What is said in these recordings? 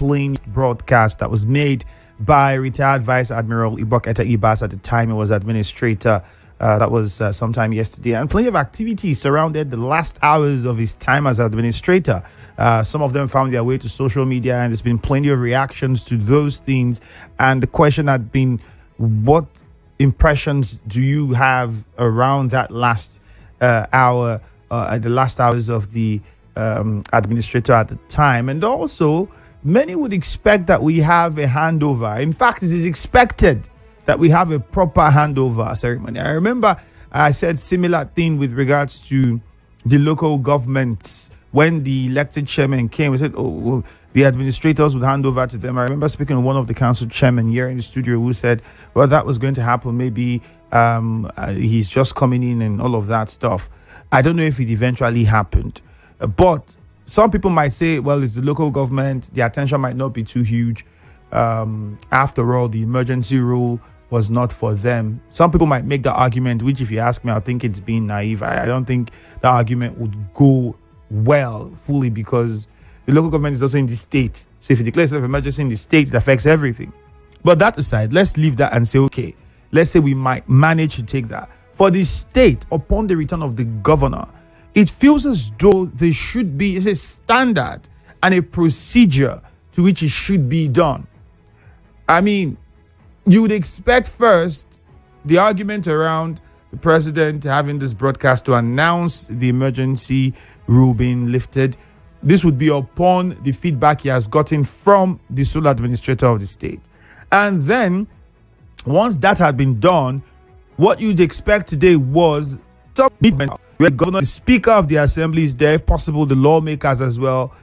playing broadcast that was made by retired Vice Admiral Ibok Ete Ibas. At the time, he was administrator. That was sometime yesterday. And plenty of activities surrounded the last hours of his time as administrator. Some of them found their way to social media, and there's been plenty of reactions to those things. And the question had been, what impressions do you have around that last hour, the last hours of the administrator at the time? And also, many would expect that we have a handover. In fact, it is expected that we have a proper handover ceremony. I remember I said similar thing with regards to the local governments. When the elected chairman came, we said, the administrators would hand over to them. I remember speaking to one of the council chairmen here in the studio who said, well, that was going to happen. Maybe he's just coming in and all of that stuff. I don't know if it eventually happened. But some people might say, well, it's the local government. The attention might not be too huge. After all, the emergency rule was not for them. Some people might make the argument, which if you ask me, I think it's being naive. I don't think the argument would go well fully, because the local government is also in the state. So if you declare a state of emergency in the state, it affects everything. But that aside, let's leave that and say, okay, let's say we might manage to take that. For the state, upon the return of the governor, it feels as though there should be a standard and a procedure to which it should be done. I mean, you would expect first the argument around the president having this broadcast to announce the emergency rule being lifted. This would be upon the feedback he has gotten from the sole administrator of the state. And then, once that had been done, what you'd expect today was some movement where the speaker of the assembly is there, if possible, the lawmakers as well,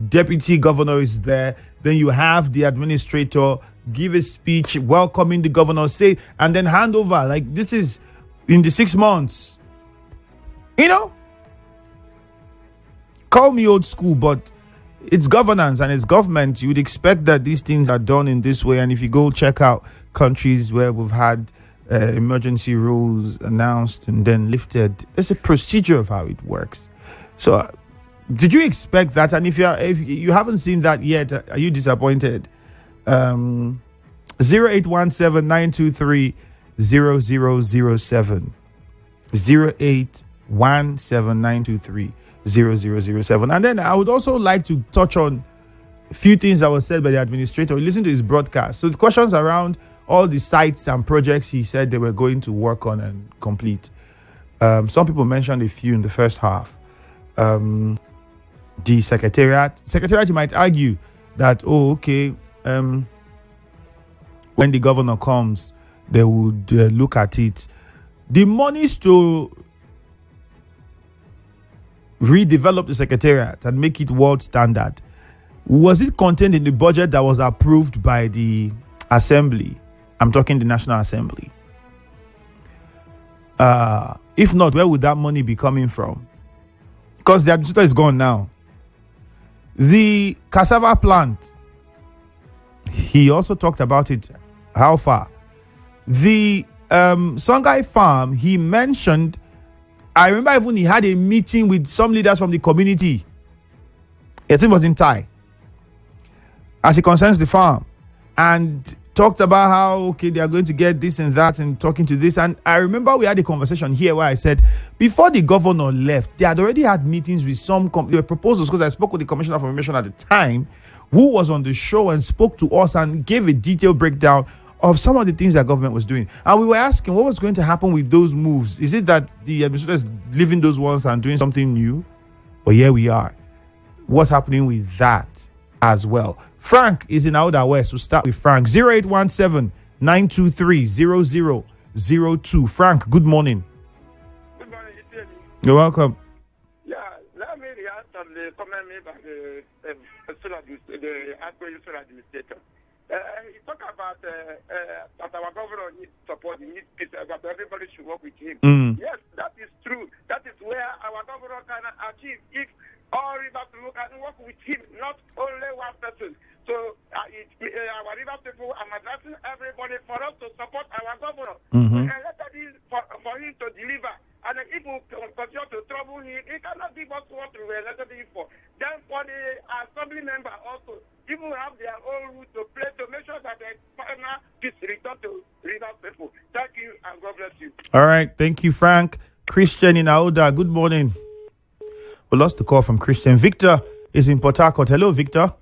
deputy governor is there. Then you have the administrator give a speech welcoming the governor, say, and then hand over. Like, this is in the 6 months. You know? Call me old school, but it's governance and it's government. You would expect that these things are done in this way. And if you go check out countries where we've had emergency rules announced and then lifted, there's a procedure of how it works. So did you expect that? And if you haven't seen that yet, are you disappointed? 0817-923-0007. 0817-923-0007. And then I would also like to touch on a few things that were said by the administrator. Listen to his broadcast. So the questions around all the sites and projects he said they were going to work on and complete. Some people mentioned a few in the first half. The secretariat, you might argue that, when the governor comes, they would look at it. The monies to redevelop the secretariat and make it world standard, was it contained in the budget that was approved by the assembly? I'm talking the National Assembly. If not, where would that money be coming from? Because the administrator is gone now. The cassava plant, he also talked about it. How far? The Songhai farm, he mentioned, I remember even he had a meeting with some leaders from the community. I think it was in Thai, as it concerns the farm, and talked about how, they are going to get this and that and talking to this. And I remember we had a conversation here where I said, before the governor left, they had already had meetings with some there were proposals, because I spoke with the Commissioner for Information at the time, who was on the show and spoke to us and gave a detailed breakdown of some of the things that government was doing. And we were asking what was going to happen with those moves. Is it that the administrator is leaving those ones and doing something new? But here we are. What's happening with that as well? Frank is in Outer West. We'll start with Frank. 0817-923-0002. Frank, good morning. Good morning, Ifiemi. You're welcome. Yeah, let me react on the comment made by the outgoing administrator. He talked about that our governor needs support, he needs peace, but everybody should work with him. Yes, that is true. That is where our governor can achieve if all rivers look and work with him, not only one person. So our river people are addressing everybody for us to support our governor. And let that be for him to deliver. And if we continue to trouble him, he cannot give us what we were elected him for. Then for the assembly member also, if we have the their own role to play to make sure that the final peace return to Rivers people. Thank you and God bless you. All right. Thank you, Frank. Christian in Aoda, good morning. We lost the call from Christian. Victor is in Port Harcourt. Hello, Victor.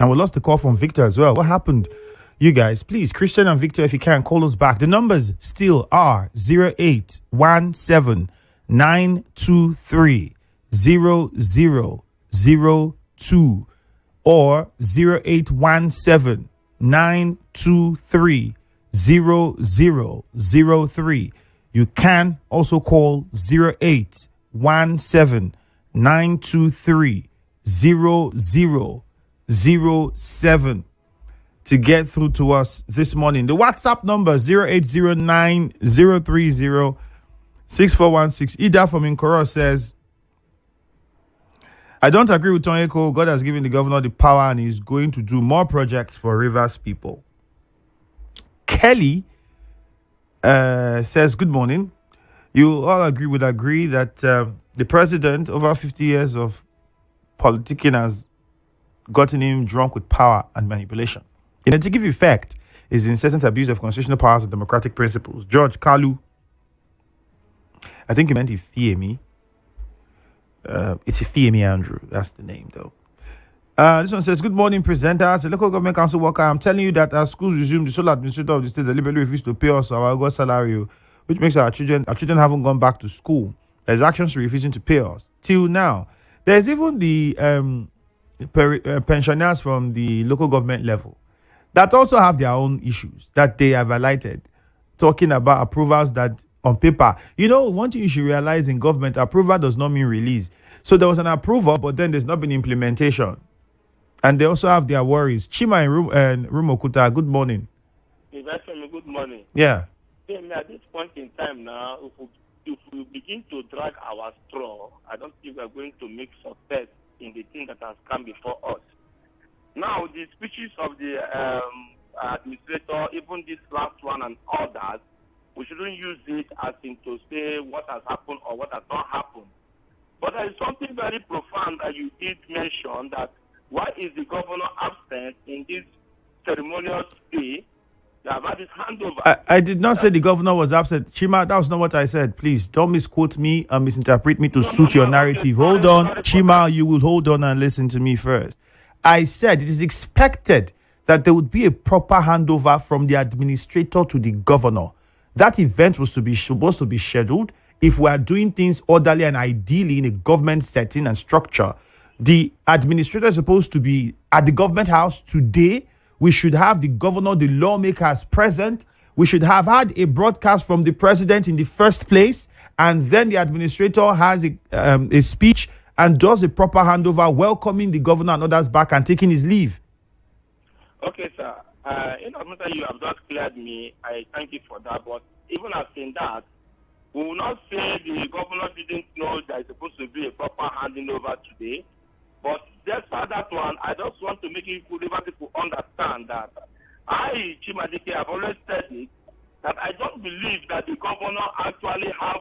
And we lost the call from Victor as well. What happened? You guys, please, Christian and Victor, if you can, call us back. The numbers still are 0817 923 0002 or 0817 923 0003. You can also call 0817 923 0007 to get through to us this morning. The WhatsApp number 0809 030 6416. Ida from Inkoro says, I don't agree with Tonyeko. God has given the governor the power and he's going to do more projects for Rivers people. Kelly says, good morning. You all agree that the president, over 50 years of politicking, has gotten him drunk with power and manipulation. In a negative effect is the incessant abuse of constitutional powers and democratic principles. George Kalu, I think he meant Ifiemi. It's Ifiemi Andrew. That's the name, though. This one says, good morning, presenters. A local government council worker, I'm telling you that as schools resume, the sole administrator of the state deliberately refused to pay us our August salary, which makes our children haven't gone back to school. There's actions refusing to pay us. Till now, there's even the pensioners from the local government level that also have their own issues that they have highlighted, talking about approvals that on paper. One thing you should realize in government, approval does not mean release. So there was an approval, but then there's not been implementation. And they also have their worries. Chima and Rumokuta, good morning. Good morning. Yeah. At this point in time now, if we begin to drag our straw, I don't think we are going to make success in the thing that has come before us. Now, the speeches of the administrator, even this last one and others, we shouldn't use it as in to say what has happened or what has not happened. But there is something very profound that you did mention, that why is the governor absent in this ceremonious day? They have had this handover. I did not say the governor was absent. Chima, that was not what I said. Please, don't misquote me and misinterpret me to suit your narrative. Hold on. Chima, you will hold on and listen to me first. I said it is expected that there would be a proper handover from the administrator to the governor. That event was supposed to be scheduled. If we are doing things orderly and ideally in a government setting and structure, the administrator is supposed to be at the government house today. We should have the governor, the lawmakers present. We should have had a broadcast from the president in the first place, and then the administrator has a speech and does a proper handover, welcoming the governor and others back and taking his leave. Okay, sir. In as much as you have just cleared me, I thank you for that. But even as in that, we will not say the governor didn't know there is supposed to be a proper handing over today. But despite that one, I just want to make people understand that I, Chimadike, have always said it, that I don't believe that the governor actually have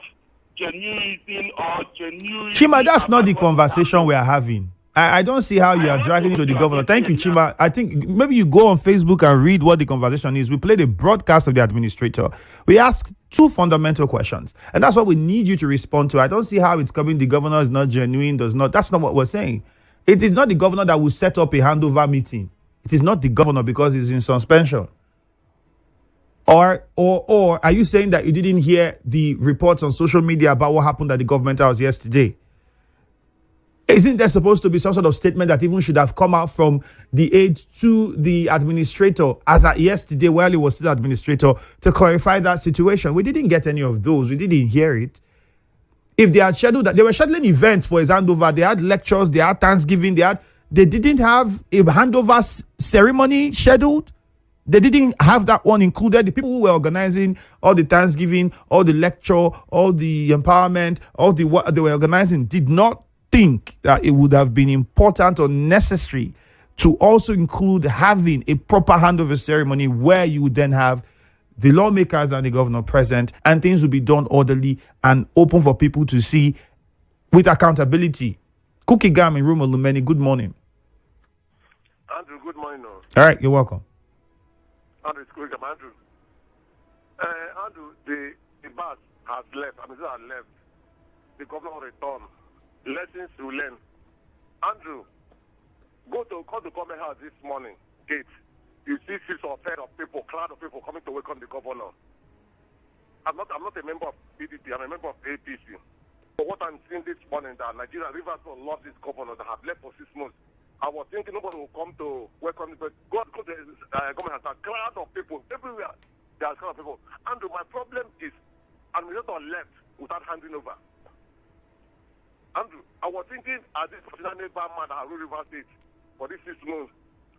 genuine or genuine... Chima, that's not the conversation we are having. I don't see how you are dragging it to the governor. Thank you, Chima. I think maybe you go on Facebook and read what the conversation is. We played a broadcast of the administrator. We asked two fundamental questions, and that's what we need you to respond to. I don't see how it's coming. The governor is not genuine, does not. That's not what we're saying. It is not the governor that will set up a handover meeting. It is not the governor because he's in suspension. Or are you saying that you didn't hear the reports on social media about what happened at the government house yesterday? Isn't there supposed to be some sort of statement that even should have come out from the aide to the administrator as at yesterday while he was still administrator to clarify that situation? We didn't get any of those. We didn't hear it. If they had scheduled that, they were scheduling events for his handover. They had lectures, they had Thanksgiving, they didn't have a handover ceremony scheduled. They didn't have that one included. The people who were organizing all the Thanksgiving, all the lecture, all the empowerment, all the what they were organizing did not think that it would have been important or necessary to also include having a proper handover ceremony where you would then have the lawmakers and the governor present, and things will be done orderly and open for people to see with accountability. Cookie Gam in Rumor Lumeni, good morning. Andrew, good morning. All right, you're welcome. Andrew, Andrew. Andrew, the bus has left. I mean, they have left. The governor will return. Lessons to learn. Andrew, go to government house this morning. Gate. You see 6 or 10 of people, crowd of people coming to welcome the governor. I'm not a member of PDP. I'm a member of APC. But what I'm seeing this morning, that Nigeria Rivers will love this governor that have left for 6 months. I was thinking nobody will come to welcome him, but God, because the government has a crowd of people everywhere. There are a crowd of people. Andrew, my problem is administrator left without handing over. Andrew, I was thinking as this particular neighbor man that ruled River State for this 6 months,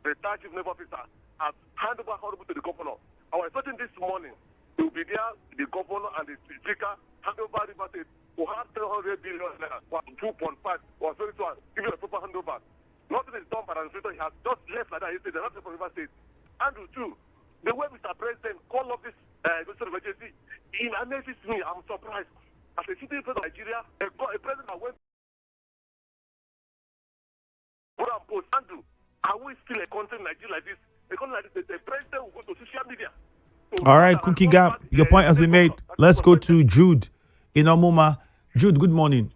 the retired chief neighbor officer has handed over horrible to the governor. I was expecting this morning to be there, the governor and the speaker hand over River State who had 300 billion naira, 2.5 or 31, giving a proper handover. Nothing is done by the administrator. He has just left like that. He said they're not from River State. Andrew, too, the way Mr. President called off this sort of agency, it amazes me. I'm surprised. As a sitting president of Nigeria, a president that went and post, Andrew, are we still a country in Nigeria like this? A country like this, the president will go to social media. All right, Cookie Gap, your point has been made. Let's go to Jude in Omuma. Jude, good morning.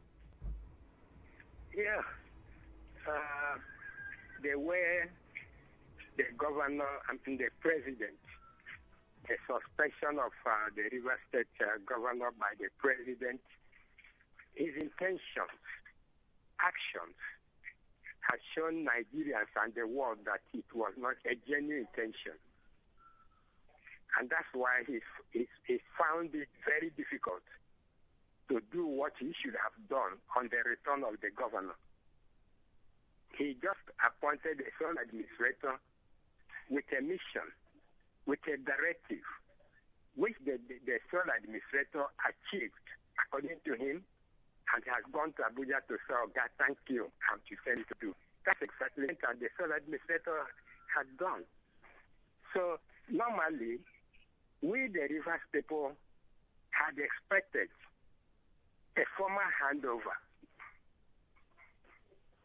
Yeah. The way the governor, the president, the suspension of the River State governor by the president, his intentions, actions, has shown Nigerians and the world that it was not a genuine intention. And that's why he found it very difficult to do what he should have done on the return of the governor. He just appointed a sole administrator with a mission, with a directive, which the sole administrator achieved, according to him, and has gone to Abuja to say, God, thank you, and to send it to do. That's exactly what the sole administrator had done. So normally, we, the Rivers people, had expected a formal handover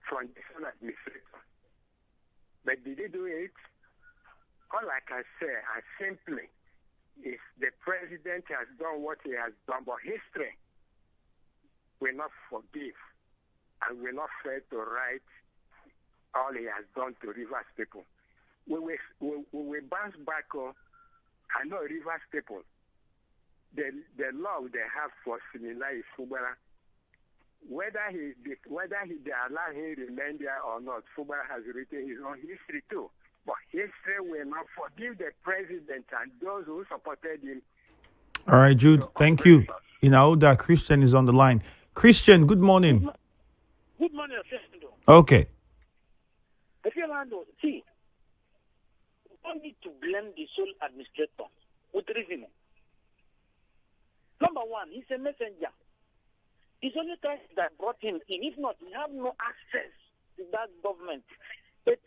from the sole administrator. But did he do it? All I can say, simply, is the president has done what he has done, but history will not forgive and will not fail to right all he has done to Rivers people. We will bounce back. I know Rivers people, the love they have for Simila Fubara, whether they allow him to remain there or not, Fubara has written his own history too. But history will not forgive the president and those who supported him. All right, Jude, thank you. In Aoda, Christian is on the line. Christian, good morning. Good morning, Fernando. Okay. Fernando, see, we don't need to blame the sole administrator with reasoning. Number one, he's a messenger. It's only Christ that brought him in. If not, we have no access to that government. But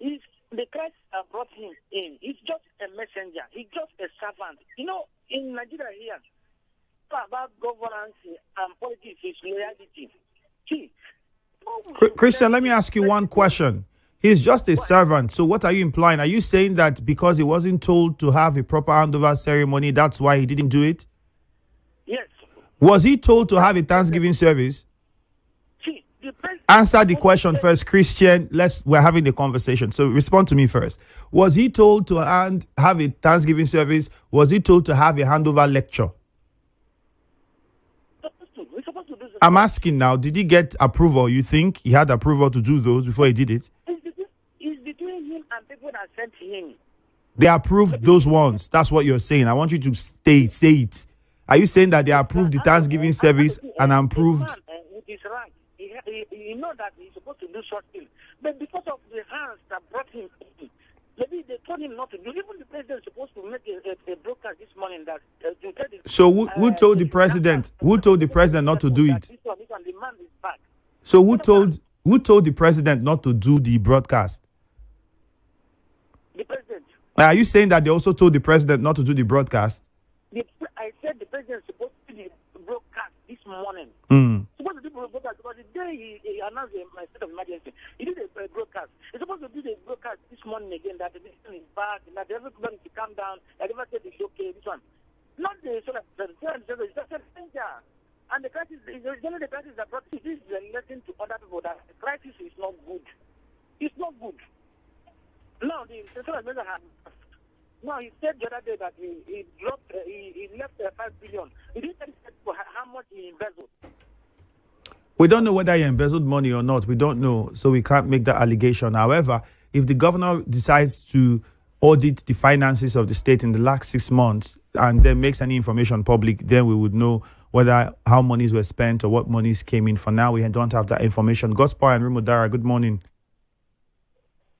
the Christ that brought him in, he's just a messenger. He's just a servant. You know, in Nigeria here, about governance and politics is loyalty. See, Christian, let me ask you one question. He's just a servant. So what are you implying? Are you saying that because he wasn't told to have a proper handover ceremony, that's why he didn't do it? Yes. Was he told to have a Thanksgiving service? See, answer the question first, Christian. We're having the conversation. So respond to me first. Was he told to have a Thanksgiving service? Was he told to have a handover lecture? I'm asking now, did he get approval? You think he had approval to do those before he did it? It's between him and people that sent him. They approved those ones. That's what you're saying. I want you to say it. Are you saying that they approved the Thanksgiving service and approved? With his rank, he know that he's supposed to do short things. But because of the hands that brought him in, maybe they told him not to do. Even the president is supposed to make a broadcast this morning that so who told the president? Who told the president not to do it? So who told the president not to do the broadcast? The president. Are you saying that they also told the president not to do the broadcast? I said the president is supposed to do the broadcast this morning. Supposed to do broadcast because the day he announced my state of emergency, he did a broadcast. He's supposed to do the broadcast this morning again that the nation is bad, that everybody to calm down, that everybody said it's okay, this one. Not the sort of it's just a danger. And the crisis is only the crisis that brought this is a lesson to other people that the crisis is not good. It's not good. Now the sort of measure has. No, he said the other day that he dropped, he left 5 billion. He didn't say how much he embezzled. We don't know whether he embezzled money or not. We don't know, so we can't make that allegation. However, if the governor decides to audit the finances of the state in the last 6 months and then makes any information public, then we would know whether how monies were spent or what monies came in. For now, we don't have that information. Gospel and Rimudara, good morning.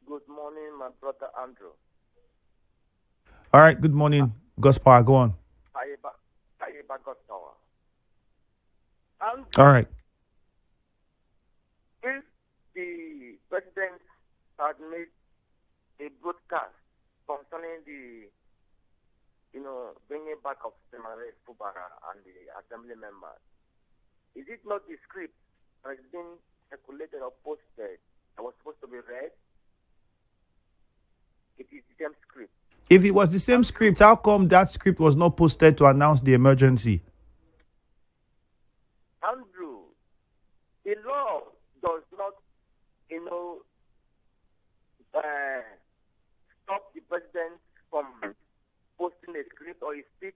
Good morning, my brother Andrew. All right, good morning, Gospel. Go on. All right. If the president had made a broadcast concerning the, bringing back of Semare Fubara and the assembly members, is it not the script that has been circulated or posted that was supposed to be read? It is the same script. If it was the same script, how come that script was not posted to announce the emergency? Andrew, the law does not, stop the president from posting a script or a speech.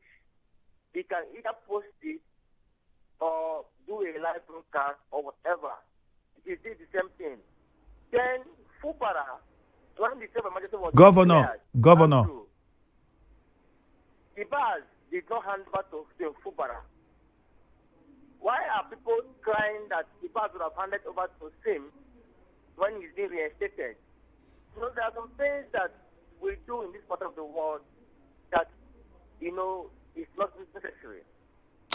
He can either post it or do a live broadcast or whatever. It is the same thing. Then Fubara, when the state of emergency was Governor. Andrew, Ibas did not hand over to Fubara. Why are people crying that Ibas would have handed over to him when he's being reinstated? There are some things that we do in this part of the world that, is not necessary.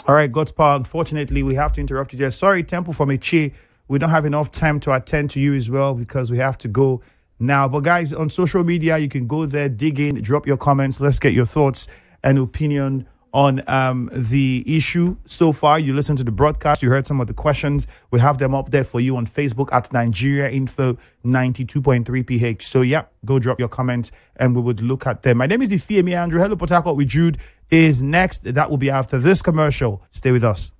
All right, God's power. Unfortunately, we have to interrupt you there. Sorry, Temple from Ichi. We don't have enough time to attend to you as well because we have to go now. But guys, on social media, you can go there, dig in, drop your comments. Let's get your thoughts and opinion on the issue so far. You listened to the broadcast. You heard some of the questions. We have them up there for you on Facebook at Nigeria Info 92.3 PH. So, yeah, go drop your comments and we would look at them. My name is Ifiemi Andrew. Hello, Port Harcourt with Jude is next. That will be after this commercial. Stay with us.